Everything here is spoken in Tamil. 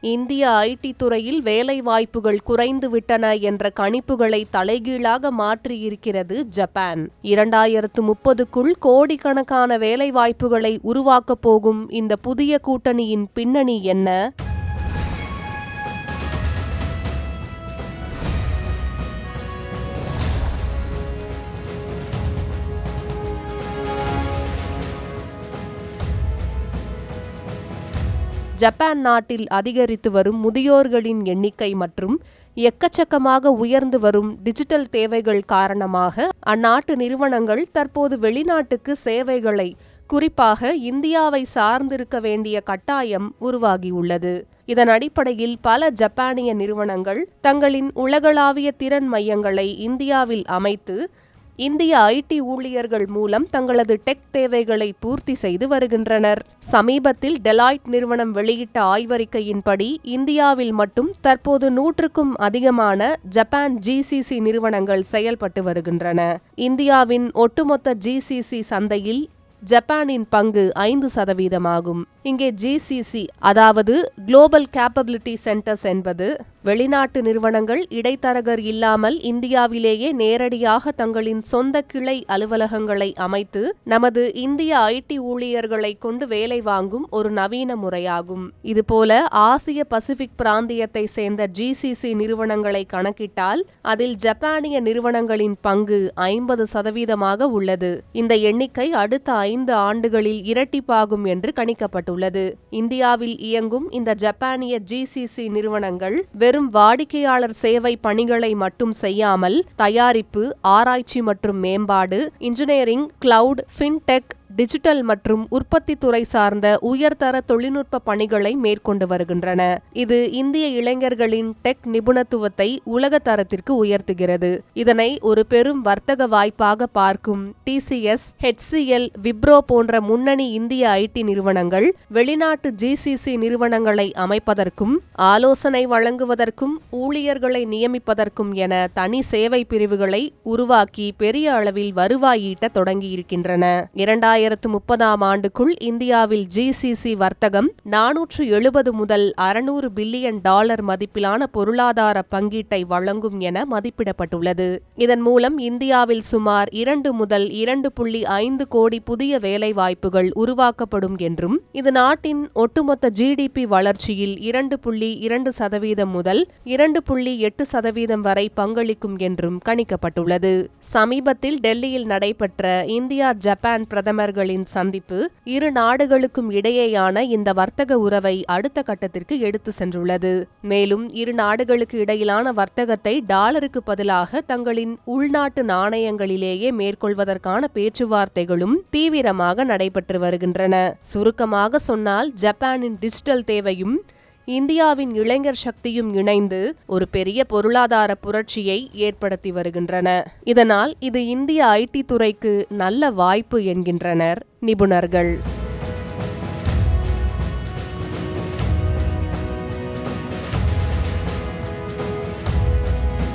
இந்திய ஐடி துறையில் வேலைவாய்ப்புகள் குறைந்துவிட்டன என்ற கணிப்புகளை தலைகீழாக மாற்றியிருக்கிறது ஜப்பான். 2030க்குள் கோடிக்கணக்கான வேலைவாய்ப்புகளை உருவாக்கப் போகும் இந்த புதிய கூட்டணியின் பின்னணி என்ன? ஜப்பான் நாட்டில் அதிகரித்து வரும் முதியோர்களின் எண்ணிக்கை மற்றும் எக்கச்சக்கமாக உயர்ந்து வரும் டிஜிட்டல் தேவைகள் காரணமாக அந்நாட்டு நிறுவனங்கள் தற்போது வெளிநாட்டுக்கு சேவைகளை, குறிப்பாக இந்தியாவை சார்ந்திருக்க வேண்டிய கட்டாயம் உருவாகியுள்ளது. இதன் அடிப்படையில் பல ஜப்பானிய நிறுவனங்கள் தங்களின் உலகளாவிய திறன் மையங்களை இந்தியாவில் அமைத்து இந்திய ஐடி ஊழியர்கள் மூலம் தங்களது டெக் தேவைகளை பூர்த்தி செய்து வருகின்றனர். சமீபத்தில் டெலாய்ட் நிறுவனம் வெளியிட்ட ஆய்வறிக்கையின்படி இந்தியாவில் மட்டும் தற்போது 100க்கும் அதிகமான ஜப்பான் ஜிசிசி நிறுவனங்கள் செயல்பட்டு வருகின்றன. இந்தியாவின் ஒட்டுமொத்த ஜிசிசி சந்தையில் ஜப்பானின் பங்கு 5% இங்கே ஜிசிசி, அதாவது குளோபல் கேப்பபிலிட்டி சென்டர்ஸ் என்பது வெளிநாட்டு நிறுவனங்கள் இடைத்தரகர் இல்லாமல் இந்தியாவிலேயே நேரடியாக தங்களின் சொந்த கிளை அலுவலகங்களை அமைத்து நமது இந்திய ஐடி ஊழியர்களை கொண்டு வேலை வாங்கும் ஒரு நவீன முறையாகும். இதுபோல ஆசிய பசிபிக் பிராந்தியத்தை சேர்ந்த ஜிசிசி நிறுவனங்களை கணக்கிட்டால் அதில் ஜப்பானிய நிறுவனங்களின் பங்கு 50% உள்ளது. இந்த எண்ணிக்கை அடுத்த 5 ஆண்டுகளில் இரட்டிப்பாகும் என்று கணிக்கப்பட்டுள்ளது. இந்தியாவில் இயங்கும் இந்த ஜப்பானிய ஜிசிசி நிறுவனங்கள் வெறும் வாடிக்கையாளர் சேவை பணிகளை மட்டும் செய்யாமல் தயாரிப்பு, ஆராய்ச்சி மற்றும் மேம்பாடு, இன்ஜினியரிங், கிளவுட், ஃபின்டெக், டிஜிட்டல் மற்றும் உற்பத்தி துறை சார்ந்த உயர்தர தொழில்நுட்ப பணிகளை மேற்கொண்டு வருகின்றன. இது இந்திய இளைஞர்களின் டெக் நிபுணத்துவத்தை உலக தரத்திற்கு உயர்த்துகிறது. இதனை ஒரு பெரும் வர்த்தக வாய்ப்பாக பார்க்கும் டிசிஎஸ், HCL, விப்ரோ போன்ற முன்னணி இந்திய ஐடி நிறுவனங்கள் வெளிநாட்டு ஜிசிசி நிறுவனங்களை அமைப்பதற்கும் ஆலோசனை வழங்குவதற்கும் ஊழியர்களை நியமிப்பதற்கும் என தனி சேவை பிரிவுகளை உருவாக்கி பெரிய அளவில் வருவாய் ஈட்ட தொடங்கியிருக்கின்றன. 2030ஆம் ஆண்டுக்குள் இந்தியாவில் ஜிசிசி வர்த்தகம் 470 முதல் 600 பில்லியன் டாலர் மதிப்பிலான பொருளாதார பங்கீட்டை வழங்கும் என மதிப்பிடப்பட்டுள்ளது. இதன் மூலம் இந்தியாவில் சுமார் 2 முதல் 2.5 கோடி புதிய வேலைவாய்ப்புகள் உருவாக்கப்படும் என்றும், இது நாட்டின் ஒட்டுமொத்த ஜிடிபி வளர்ச்சியில் 2.2% முதல் 2.8% வரை பங்களிக்கும் என்றும் கணிக்கப்பட்டுள்ளது. சமீபத்தில் டெல்லியில் நடைபெற்ற இந்தியா ஜப்பான் பிரதமர்களின் சந்திப்பு இரு நாடுகளுக்கும் இடையேயான இந்த வர்த்தக உறவை அடுத்த கட்டத்திற்கு எடுத்து சென்றுள்ளது. மேலும் இரு நாடுகளுக்கு இடையிலான வர்த்தகத்தை டாலருக்கு பதிலாக தங்களின் உள்நாட்டு நாணயங்களிலேயே மேற்கொள்வதற்கான பேச்சுவார்த்தைகளும் தீவிரமாக நடைபெற்று வருகின்றன. சுருக்கமாக சொன்னால் ஜப்பானின் டிஜிட்டல் தேவையும் இந்தியாவின் இளைஞர் சக்தியும் இணைந்து ஒரு பெரிய பொருளாதார புரட்சியை ஏற்படுத்தி வருகின்றன. இதனால் இது இந்திய ஐடி துறைக்கு நல்ல வாய்ப்பு என்கின்றனர் நிபுணர்கள்.